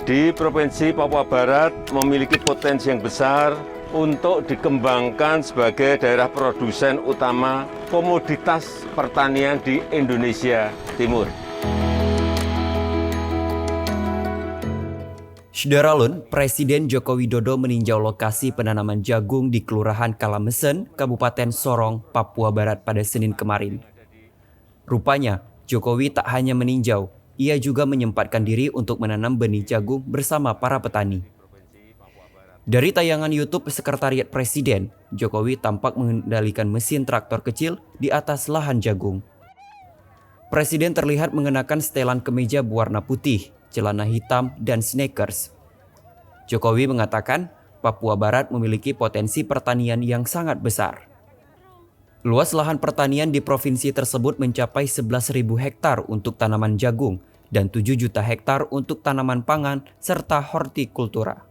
Di Provinsi Papua Barat memiliki potensi yang besar untuk dikembangkan sebagai daerah produsen utama komoditas pertanian di Indonesia Timur. Saudara, Presiden Joko Widodo meninjau lokasi penanaman jagung di Kelurahan Kalamesen, Kabupaten Sorong, Papua Barat pada Senin kemarin. Rupanya, Jokowi tak hanya meninjau, ia juga menyempatkan diri untuk menanam benih jagung bersama para petani. Dari tayangan YouTube Sekretariat Presiden, Jokowi tampak mengendalikan mesin traktor kecil di atas lahan jagung. Presiden terlihat mengenakan setelan kemeja berwarna putih, celana hitam, dan sneakers. Jokowi mengatakan Papua Barat memiliki potensi pertanian yang sangat besar. Luas lahan pertanian di provinsi tersebut mencapai 11.000 hektar untuk tanaman jagung dan 7 juta hektar untuk tanaman pangan serta hortikultura.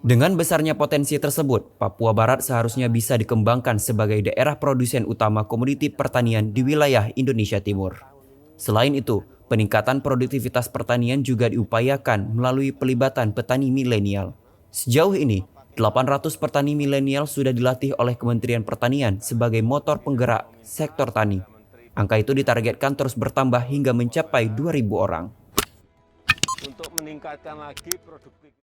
Dengan besarnya potensi tersebut, Papua Barat seharusnya bisa dikembangkan sebagai daerah produsen utama komoditi pertanian di wilayah Indonesia Timur. Selain itu, peningkatan produktivitas pertanian juga diupayakan melalui pelibatan petani milenial. Sejauh ini, 800 petani milenial sudah dilatih oleh Kementerian Pertanian sebagai motor penggerak sektor tani. Angka itu ditargetkan terus bertambah hingga mencapai 2.000 orang. Untuk meningkatkan lagi produktivitas